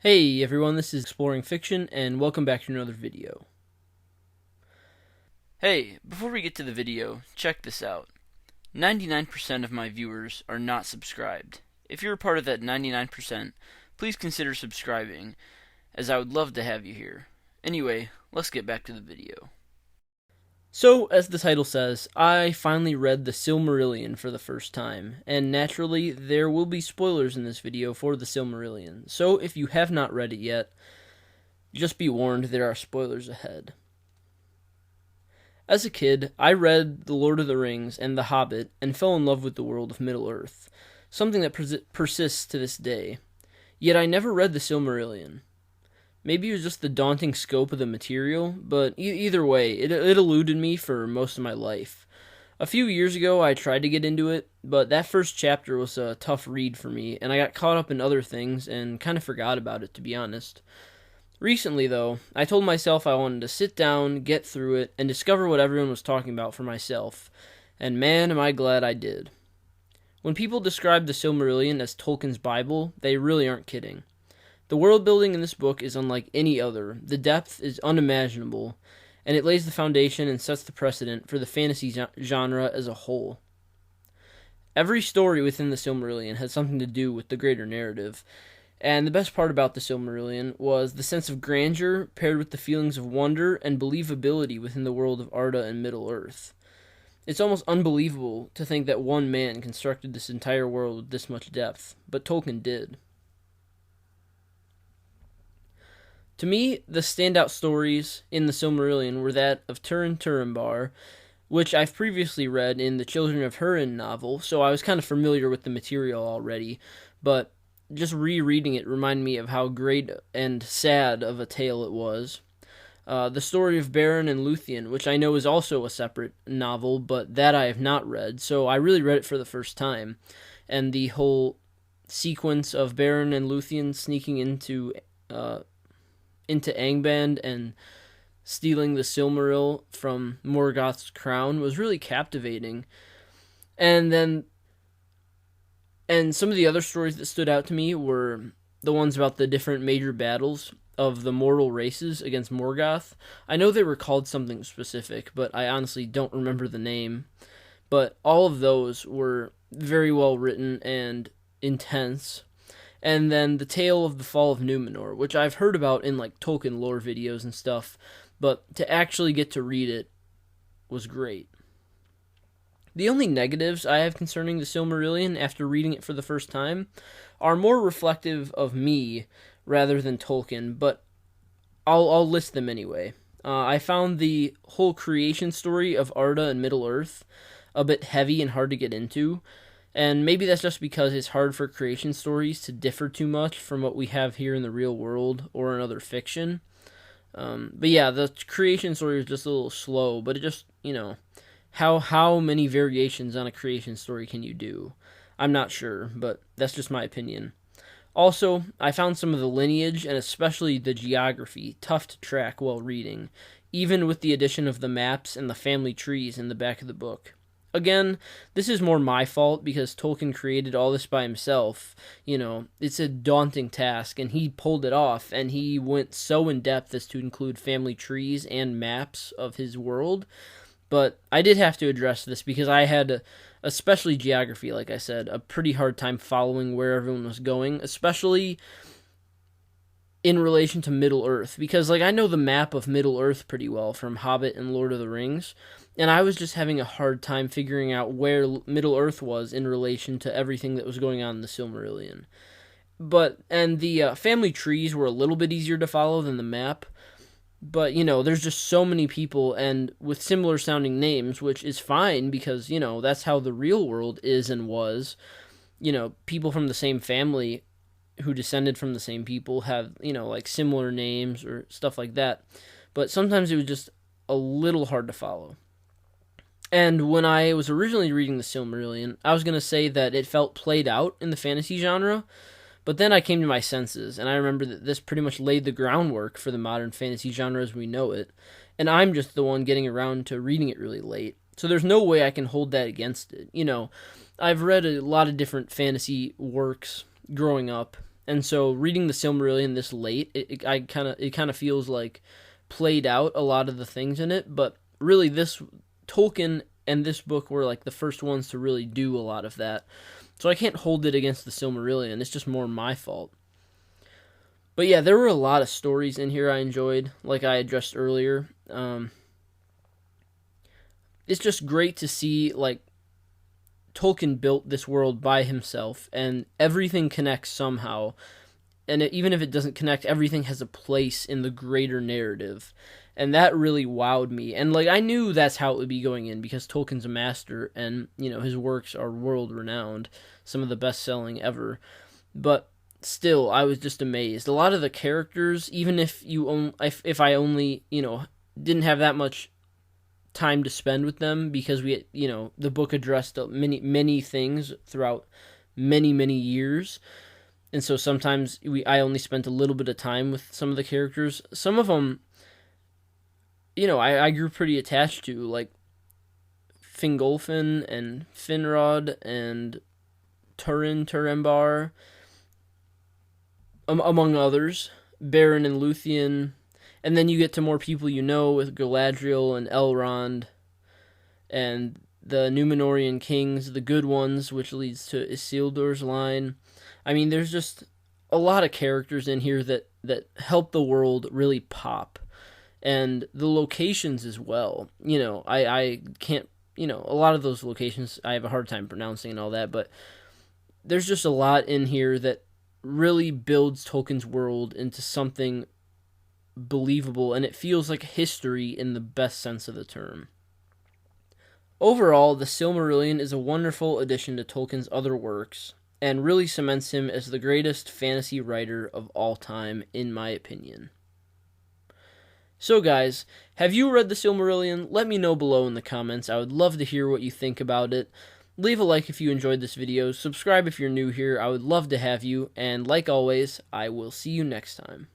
Hey everyone, this is Exploring Fiction, and welcome back to another video. Hey, before we get to the video, check this out. 99% of my viewers are not subscribed. If you're a part of that 99%, please consider subscribing, as I would love to have you here. Anyway, let's get back to the video. So, as the title says, I finally read the Silmarillion for the first time, and naturally, there will be spoilers in this video for the Silmarillion. So, if you have not read it yet, just be warned, there are spoilers ahead. As a kid, I read The Lord of the Rings and The Hobbit and fell in love with the world of Middle-earth, something that persists to this day. Yet I never read the Silmarillion. Maybe it was just the daunting scope of the material, but either way, it eluded me for most of my life. A few years ago, I tried to get into it, but that first chapter was a tough read for me, and I got caught up in other things and kind of forgot about it, to be honest. Recently, though, I told myself I wanted to sit down, get through it, and discover what everyone was talking about for myself, and man, am I glad I did. When people describe the Silmarillion as Tolkien's Bible, they really aren't kidding. The world building in this book is unlike any other, the depth is unimaginable, and it lays the foundation and sets the precedent for the fantasy genre as a whole. Every story within the Silmarillion has something to do with the greater narrative, and the best part about the Silmarillion was the sense of grandeur paired with the feelings of wonder and believability within the world of Arda and Middle-earth. It's almost unbelievable to think that one man constructed this entire world with this much depth, but Tolkien did. To me, the standout stories in the Silmarillion were that of Turin-Turambar, which I've previously read in the Children of Húrin novel, so I was kind of familiar with the material already, but just rereading it reminded me of how great and sad of a tale it was. The story of Beren and Luthien, which I know is also a separate novel, but that I have not read, so I really read it for the first time, and the whole sequence of Beren and Luthien sneaking into Angband and stealing the Silmaril from Morgoth's crown was really captivating. And some of the other stories that stood out to me were the ones about the different major battles of the mortal races against Morgoth. I know they were called something specific, but I honestly don't remember the name. But all of those were very well written and intense. And then the tale of the fall of Númenor, which I've heard about in like Tolkien lore videos and stuff, but to actually get to read it was great. The only negatives I have concerning the Silmarillion after reading it for the first time are more reflective of me rather than Tolkien, but I'll list them anyway. I found the whole creation story of Arda and Middle-earth a bit heavy and hard to get into. And maybe that's just because it's hard for creation stories to differ too much from what we have here in the real world or in other fiction. But yeah, the creation story is just a little slow, but it just, how many variations on a creation story can you do? I'm not sure, but that's just my opinion. Also, I found some of the lineage and especially the geography tough to track while reading, even with the addition of the maps and the family trees in the back of the book. Again, this is more my fault because Tolkien created all this by himself. It's a daunting task, and he pulled it off, and he went so in depth as to include family trees and maps of his world. But I did have to address this because I had, especially geography, like I said, a pretty hard time following where everyone was going, especially in relation to Middle-earth, because I know the map of Middle-earth pretty well from Hobbit and Lord of the Rings, and I was just having a hard time figuring out where Middle-earth was in relation to everything that was going on in the Silmarillion. And the family trees were a little bit easier to follow than the map, but, there's just so many people, and with similar sounding names, which is fine, because, that's how the real world is and was. People from the same family who descended from the same people have, similar names or stuff like that. But sometimes it was just a little hard to follow. And when I was originally reading the Silmarillion, I was going to say that it felt played out in the fantasy genre, but then I came to my senses, and I remember that this pretty much laid the groundwork for the modern fantasy genre as we know it, and I'm just the one getting around to reading it really late. So there's no way I can hold that against it. I've read a lot of different fantasy works growing up, And so reading the Silmarillion this late, it kind of feels like played out a lot of the things in it, but really this Tolkien and this book were like the first ones to really do a lot of that. So I can't hold it against the Silmarillion. It's just more my fault. But yeah, there were a lot of stories in here I enjoyed, like I addressed earlier. It's just great to see, like, Tolkien built this world by himself, and everything connects somehow. And even if it doesn't connect, everything has a place in the greater narrative. And that really wowed me. And, like, I knew that's how it would be going in, because Tolkien's a master, and, you know, his works are world-renowned, some of the best-selling ever. But still, I was just amazed. A lot of the characters, even if I only, you know, didn't have that much time to spend with them, because the book addressed many things throughout many years, and so sometimes I only spent a little bit of time with some of the characters. Some of them, I grew pretty attached to, like Fingolfin and Finrod and Turambar, among others, Beren and Luthien. And then you get to more people with Galadriel and Elrond and the Númenórean kings, the good ones, which leads to Isildur's line. I mean, there's just a lot of characters in here that help the world really pop. And the locations as well. I can't, a lot of those locations I have a hard time pronouncing and all that, but there's just a lot in here that really builds Tolkien's world into something believable, and it feels like history in the best sense of the term. Overall, the Silmarillion is a wonderful addition to Tolkien's other works, and really cements him as the greatest fantasy writer of all time, in my opinion. So guys, have you read the Silmarillion? Let me know below in the comments. I would love to hear what you think about it. Leave a like if you enjoyed this video, subscribe if you're new here, I would love to have you, and like always, I will see you next time.